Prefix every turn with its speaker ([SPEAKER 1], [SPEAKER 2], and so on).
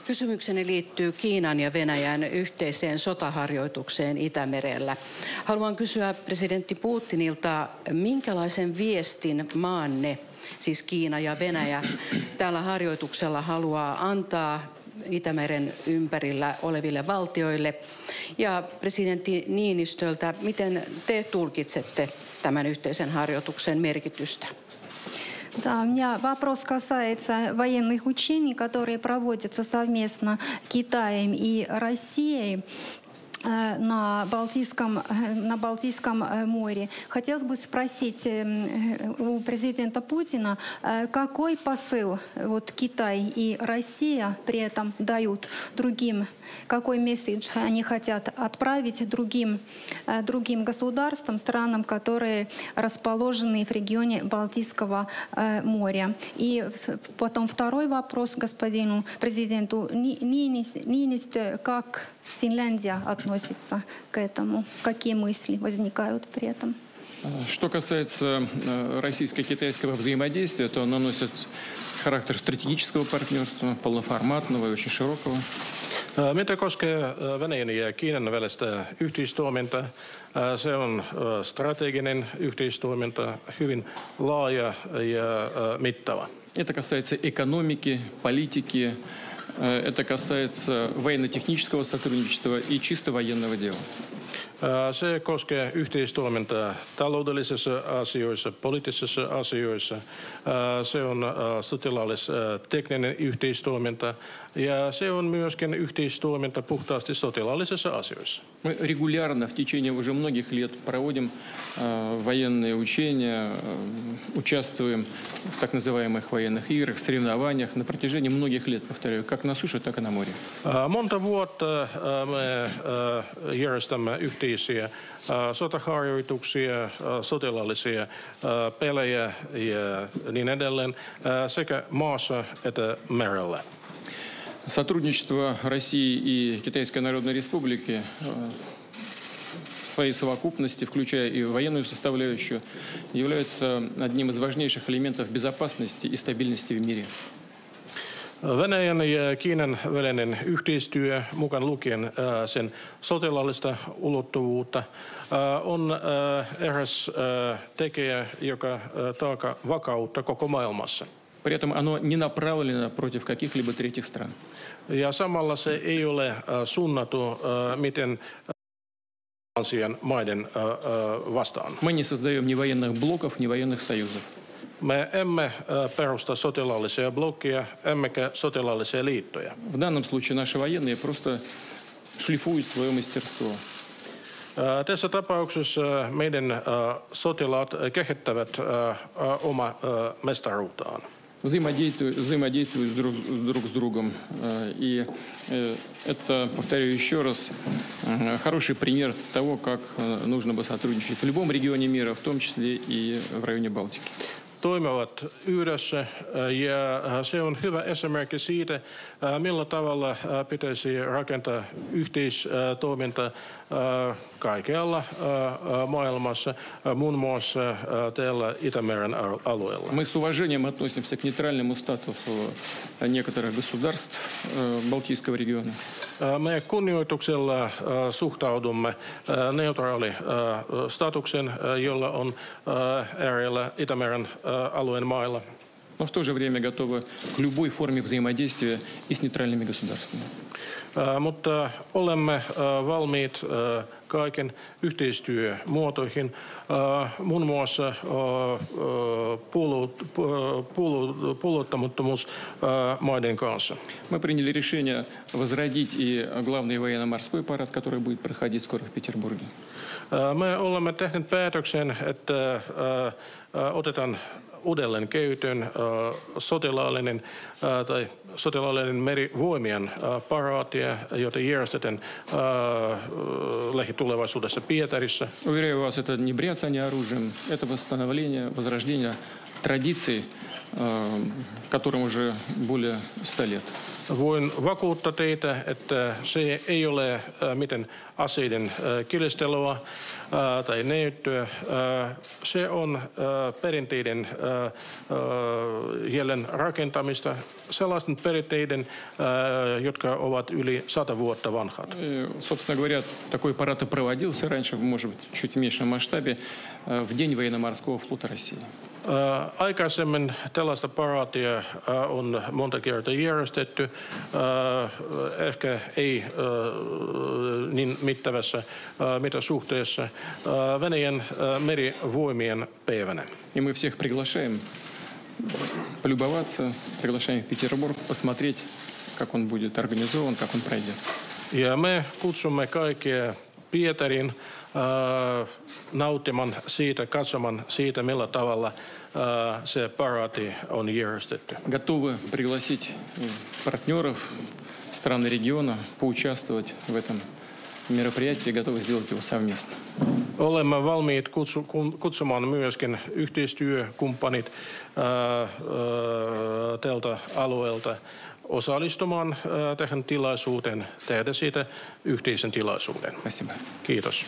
[SPEAKER 1] Kysymykseni liittyy Kiinan ja Venäjän yhteiseen sotaharjoitukseen Itämerellä. Haluan kysyä presidentti Putinilta, minkälaisen viestin maanne, siis Kiina ja Venäjä, tällä harjoituksella haluaa antaa Itämeren ympärillä oleville valtioille? Ja presidentti Niinistöltä, miten te tulkitsette tämän yhteisen harjoituksen merkitystä?
[SPEAKER 2] Да, у меня вопрос касается военных учений, которые проводятся совместно Китаем и Россией на Балтийском море. Хотелось бы спросить у президента Путина, какой посыл Китай и Россия при этом дают другим, какой месседж они хотят отправить другим государствам, странам, которые расположены в регионе Балтийского моря. И потом второй вопрос господину президенту Ниинистö, как Финляндия относится к этому? Какие мысли возникают при этом?
[SPEAKER 3] Что касается российско-китайского взаимодействия, то оно носит характер стратегического партнерства, полноформатного и очень широкого.
[SPEAKER 4] Mitä koskee Venäjän ja Kiinan välistä yhteistoimintaa, se on strateginen yhteistoiminta, hyvin laaja ja mittava.
[SPEAKER 3] Это касается экономики, политики, это касается военно-технического сотрудничества и чисто военного дела.
[SPEAKER 4] Se koskee yhteistoimintaa taloudellisissa asioissa, poliittisissa asioissa. Se on sotilaallis-tekninen yhteistoiminta ja se on myöskin yhteistoiminta puhtaasti sotilaallisissa asioissa.
[SPEAKER 3] Мы регулярно в течение уже многих лет проводим военные учения, участвуем в так называемых военных играх, соревнованиях на протяжении многих лет, повторяю, как на суше, так и на море.
[SPEAKER 4] Monta vuotta me järjestämme yhteisiä sotaharjoituksia, sotilaallisia pelejä ja niin edelleen sekä maassa että merellä.
[SPEAKER 3] Сотрудничество России и Китайской Народной Республики в своей совокупности, включая и военную составляющую, является одним из важнейших элементов безопасности и стабильности в мире.
[SPEAKER 4] Venäjän ja Kiinan välinen yhteistyö, mukaan lukien sen sotilaallista ulottuvuutta, on eräs tekijä, joka takaa vakautta koko maailmassa.
[SPEAKER 3] При этом оно не направлено против каких-либо третьих стран.
[SPEAKER 4] Ja samalla se ei ole suunnattu miten kolmansien maiden vastaan.
[SPEAKER 3] Мы не создаем ни военных блоков, ни военных союзов.
[SPEAKER 4] Me emme perusta sotilaallisia blokkeja, emmekä sotilaallisia liittoja.
[SPEAKER 3] В данном случае наши военные просто шлифуют свое мастерство.
[SPEAKER 4] Tässä tapauksessa meidän sotilaat kehittävät oma mestaruuttaan.
[SPEAKER 3] Взаимодействуют друг с другом. И это, повторю еще раз, хороший пример того, как нужно бы сотрудничать в любом регионе мира, в том числе и в районе Балтики.
[SPEAKER 4] Toimivat yhdessä ja se on hyvä esimerkki siitä, millä tavalla pitäisi rakentaa yhteistoimintaa kaikkialla maailmassa, muun muassa täällä Itämeren alueella.
[SPEAKER 3] Мы с уважением относимся к нейтральному статусу некоторых государств Балтийского региона.
[SPEAKER 4] Me kunnioituksella suhtaudumme neutraali statuksen, jolla on äärellä Itämeren alueen mailla.
[SPEAKER 3] Но в то же время готовы к любой форме взаимодействия и с нейтральными государствами.
[SPEAKER 4] Mutta olemme valmiit kaiken yhteistyömuotoihin, muun muassa puolueettomuus maiden kanssa.
[SPEAKER 3] Мы приняли решение возродить и главный военно-морской парад, который будет проходить скоро в Петербурге.
[SPEAKER 4] Me olemme tehneet päätöksen, että otetaan uudelleen käyttöön sotilaallinen merivoimien paraatia, jota järjestetään lähitulevaisuudessa Pietarissa.
[SPEAKER 3] Уверяю вас, это не бряцание оружием, это восстановление, возрождение традиций, которым уже более 100 лет.
[SPEAKER 4] Voin vakuuttaa teitä, että se ei ole miten aseiden kilistelua tai näyttöä. Se on perinteiden jälleen rakentamista, sellaisten perinteiden, jotka ovat yli 100 vuotta vanhat.
[SPEAKER 3] Собственно говоря, такой парад и проводился раньше, может быть, чуть в меньшем масштабе, в День военно-морского флота России.
[SPEAKER 4] Aikaisemmin tällaista paraatia on monta kertaa järjestetty, ehkä ei niin mittavassa mittasuhteessa Venäjän merivoimien päivänä.
[SPEAKER 3] И мы всех приглашаем полюбоваться, приглашаем в Петербург, посмотреть, как он будет организован, как он пройдет.
[SPEAKER 4] Ja me kutsumme kaikkia Pietarin nauttimaan siitä, katsomaan siitä, millä tavalla se paraati on järjestetty.
[SPEAKER 3] Готовы пригласить партнеров, страны региона, поучаствовать в этом мероприятии, готовы сделать его совместно.
[SPEAKER 4] Olemme valmiit kutsumaan myöskin yhteistyökumppanit tältä alueelta osallistumaan tähän tilaisuuteen, tehdä siitä yhteisen tilaisuuden.
[SPEAKER 3] Спасибо.
[SPEAKER 4] Kiitos.